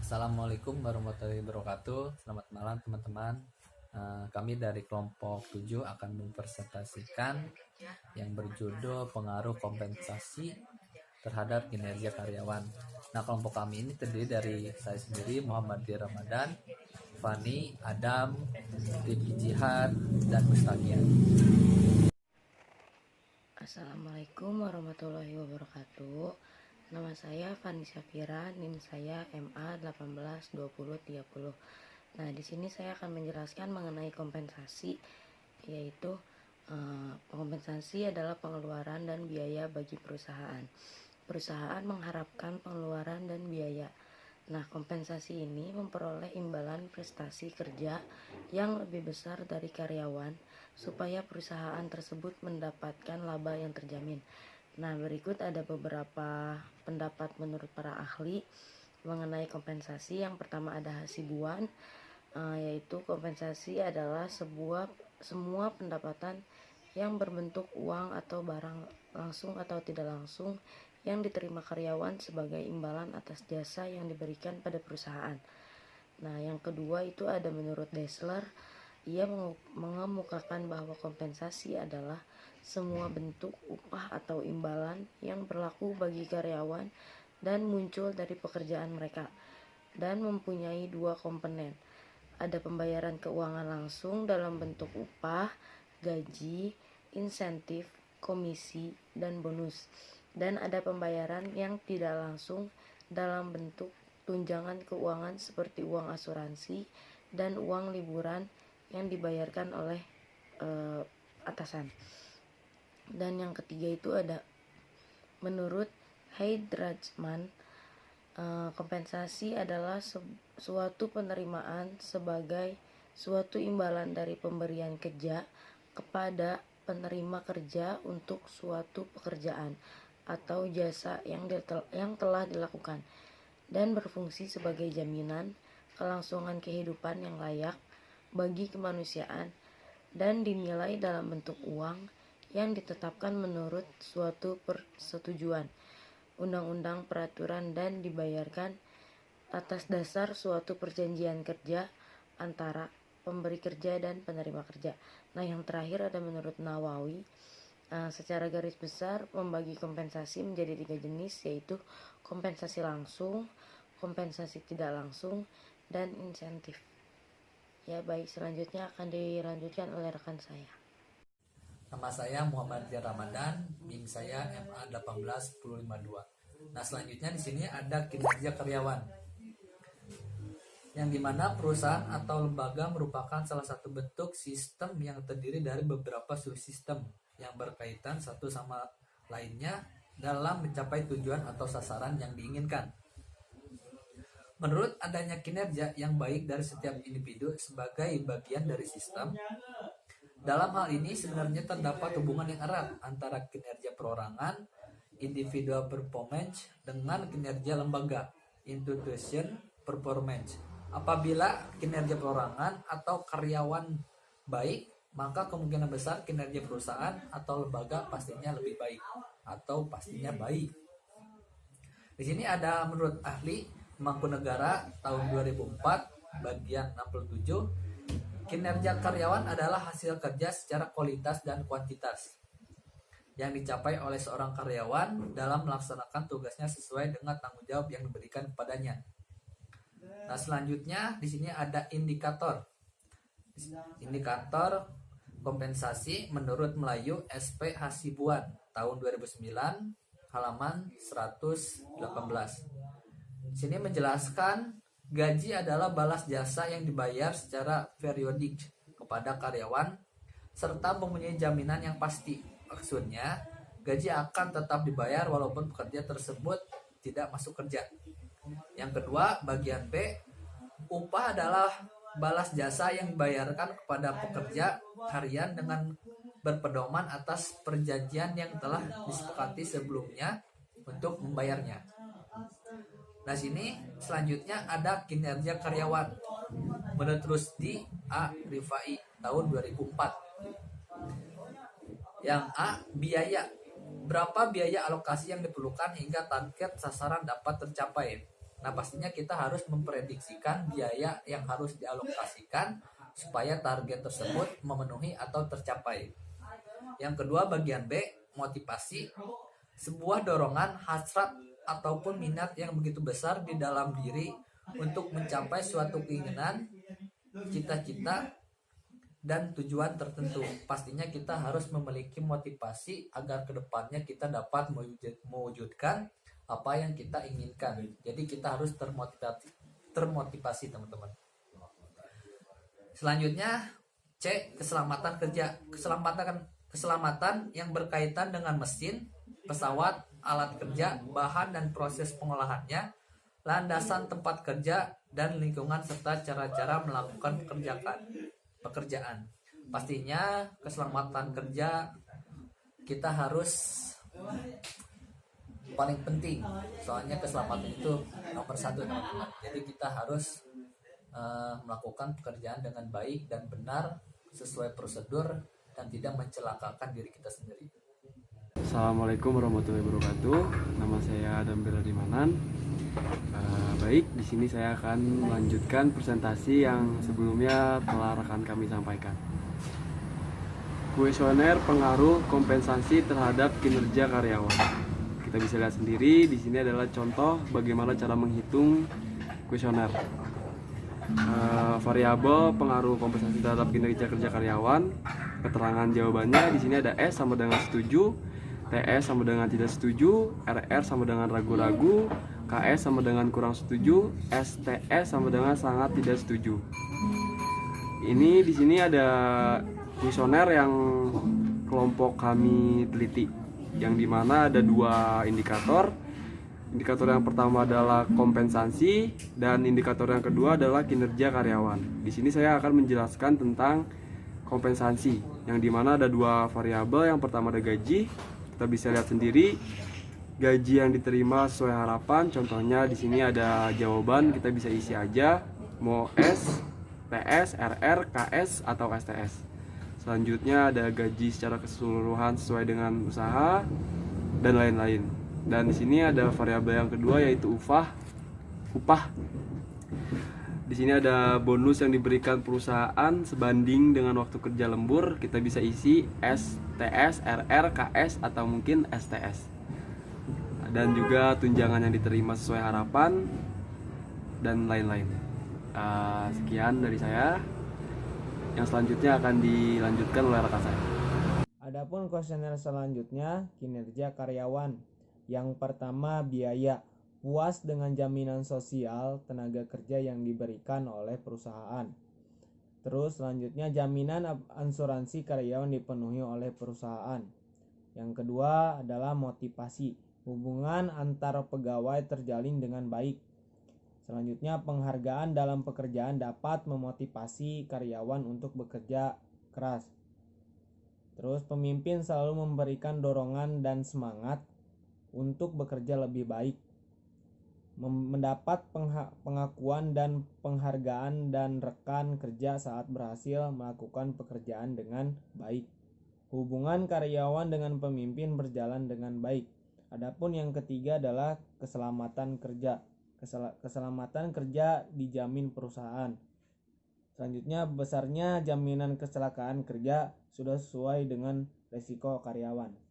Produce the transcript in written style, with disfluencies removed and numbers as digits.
Assalamualaikum warahmatullahi wabarakatuh. Selamat malam teman-teman. Kami dari kelompok 7 akan mempresentasikan yang berjudul pengaruh kompensasi terhadap kinerja karyawan. Nah, kelompok kami ini terdiri dari saya sendiri, Muhammad Ramadan, Fani, Adam, Riki Jihad, dan Mustaqian. Assalamualaikum warahmatullahi wabarakatuh. Nama saya Fani Syafira, NIM saya MA 182030. Nah, di sini saya akan menjelaskan mengenai kompensasi, yaitu kompensasi adalah pengeluaran dan biaya bagi perusahaan. Perusahaan mengharapkan pengeluaran dan biaya. Nah, kompensasi ini memperoleh imbalan prestasi kerja yang lebih besar dari karyawan supaya perusahaan tersebut mendapatkan laba yang terjamin. Nah, berikut ada beberapa pendapat menurut para ahli mengenai kompensasi. Yang pertama ada Hasibuan, yaitu kompensasi adalah semua pendapatan yang berbentuk uang atau barang langsung atau tidak langsung yang diterima karyawan sebagai imbalan atas jasa yang diberikan pada perusahaan. Nah, yang kedua itu ada menurut Dassler, ia mengemukakan bahwa kompensasi adalah semua bentuk upah atau imbalan yang berlaku bagi karyawan dan muncul dari pekerjaan mereka, dan mempunyai dua komponen. Ada pembayaran keuangan langsung dalam bentuk upah, gaji, insentif, komisi, dan bonus. Dan ada pembayaran yang tidak langsung dalam bentuk tunjangan keuangan seperti uang asuransi dan uang liburan yang dibayarkan oleh atasan. Dan yang ketiga itu ada menurut Heidrachman, kompensasi adalah suatu penerimaan sebagai suatu imbalan dari pemberian kerja kepada penerima kerja untuk suatu pekerjaan atau jasa yang telah dilakukan, dan berfungsi sebagai jaminan kelangsungan kehidupan yang layak bagi kemanusiaan, dan dinilai dalam bentuk uang yang ditetapkan menurut suatu persetujuan, undang-undang, peraturan, dan dibayarkan atas dasar suatu perjanjian kerja antara pemberi kerja dan penerima kerja. Nah, yang terakhir ada menurut Nawawi, secara garis besar membagi kompensasi menjadi 3 jenis, yaitu kompensasi langsung, kompensasi tidak langsung, dan insentif. Ya, baik, selanjutnya akan dilanjutkan oleh rekan saya. Nama saya Muhammad Ramadan, NIM saya MA 18052. Nah, selanjutnya di sini ada kinerja karyawan, yang dimana perusahaan atau lembaga merupakan salah satu bentuk sistem yang terdiri dari beberapa subsistem yang berkaitan satu sama lainnya dalam mencapai tujuan atau sasaran yang diinginkan. Menurut adanya kinerja yang baik dari setiap individu sebagai bagian dari sistem, dalam hal ini sebenarnya terdapat hubungan yang erat antara kinerja perorangan, individual performance, dengan kinerja lembaga, institution performance. Apabila kinerja perorangan atau karyawan baik, maka kemungkinan besar kinerja perusahaan atau lembaga pastinya lebih baik atau pastinya baik. Di sini ada menurut ahli Mangkunegara tahun 2004 bagian 67, kinerja karyawan adalah hasil kerja secara kualitas dan kuantitas yang dicapai oleh seorang karyawan dalam melaksanakan tugasnya sesuai dengan tanggung jawab yang diberikan kepadanya. Nah, selanjutnya di sini ada indikator. Indikator kompensasi menurut Melayu SP Hasibuan tahun 2009 halaman 118. Di sini menjelaskan gaji adalah balas jasa yang dibayar secara periodik kepada karyawan serta mempunyai jaminan yang pasti. Maksudnya, gaji akan tetap dibayar walaupun pekerja tersebut tidak masuk kerja. Yang kedua, bagian B, upah adalah balas jasa yang dibayarkan kepada pekerja harian dengan berpedoman atas perjanjian yang telah disepakati sebelumnya untuk membayarnya. Nah, sini selanjutnya ada kinerja karyawan menurut Rusdi A. Rifai tahun 2004. Yang A, biaya. Berapa biaya alokasi yang diperlukan hingga target sasaran dapat tercapai? Nah, pastinya kita harus memprediksikan biaya yang harus dialokasikan supaya target tersebut memenuhi atau tercapai. Yang kedua, bagian B, motivasi. Sebuah dorongan, hasrat, ataupun minat yang begitu besar di dalam diri untuk mencapai suatu keinginan, cita-cita, dan tujuan tertentu. Pastinya kita harus memiliki motivasi agar kedepannya kita dapat mewujudkan apa yang kita inginkan. Jadi kita harus termotivasi teman-teman. Selanjutnya C, keselamatan kerja. Keselamatan yang berkaitan dengan mesin, pesawat, alat kerja, bahan dan proses pengolahannya, landasan tempat kerja, dan lingkungan serta cara-cara melakukan pekerjaan. Pastinya keselamatan kerja kita harus paling penting, soalnya keselamatan itu nomor satu teman-teman. Jadi kita harus melakukan pekerjaan dengan baik dan benar sesuai prosedur dan tidak mencelakakan diri kita sendiri. Assalamualaikum warahmatullahi wabarakatuh. Nama saya Adam Beradimanan. Baik, di sini saya akan melanjutkan presentasi yang sebelumnya telah rekan kami sampaikan. Kuesioner pengaruh kompensasi terhadap kinerja karyawan. Kita bisa lihat sendiri di sini adalah contoh bagaimana cara menghitung kuesioner. Variabel pengaruh kompensasi terhadap kinerja kerja karyawan. Keterangan jawabannya di sini ada S sama dengan setuju, TS sama dengan tidak setuju, RR sama dengan ragu-ragu, KS sama dengan kurang setuju, STS sama dengan sangat tidak setuju. Ini di sini ada kuesioner yang kelompok kami teliti, yang dimana ada dua indikator. Indikator yang pertama adalah kompensasi dan indikator yang kedua adalah kinerja karyawan. Di sini saya akan menjelaskan tentang kompensasi, yang dimana ada dua variabel. Yang pertama ada gaji. Kita bisa lihat sendiri gaji yang diterima sesuai harapan. Contohnya di sini ada jawaban, kita bisa isi aja mau S, TS, RR, KS atau STS. Selanjutnya ada gaji secara keseluruhan sesuai dengan usaha dan lain-lain. Dan di sini ada variabel yang kedua yaitu upah. Di sini ada bonus yang diberikan perusahaan sebanding dengan waktu kerja lembur. Kita bisa isi STS, RR, KS atau mungkin STS. Dan juga tunjangan yang diterima sesuai harapan dan lain-lain. Sekian dari saya. Yang selanjutnya akan dilanjutkan oleh rekan saya. Adapun kuesioner selanjutnya kinerja karyawan. Yang pertama biaya, puas dengan jaminan sosial tenaga kerja yang diberikan oleh perusahaan. Terus selanjutnya jaminan asuransi karyawan dipenuhi oleh perusahaan. Yang kedua adalah motivasi, hubungan antar pegawai terjalin dengan baik. Selanjutnya penghargaan dalam pekerjaan dapat memotivasi karyawan untuk bekerja keras. Terus pemimpin selalu memberikan dorongan dan semangat untuk bekerja lebih baik, mendapat pengakuan dan penghargaan dan rekan kerja saat berhasil melakukan pekerjaan dengan baik. Hubungan karyawan dengan pemimpin berjalan dengan baik. Adapun yang ketiga adalah keselamatan kerja. Keselamatan kerja dijamin perusahaan. Selanjutnya besarnya jaminan kecelakaan kerja sudah sesuai dengan resiko karyawan.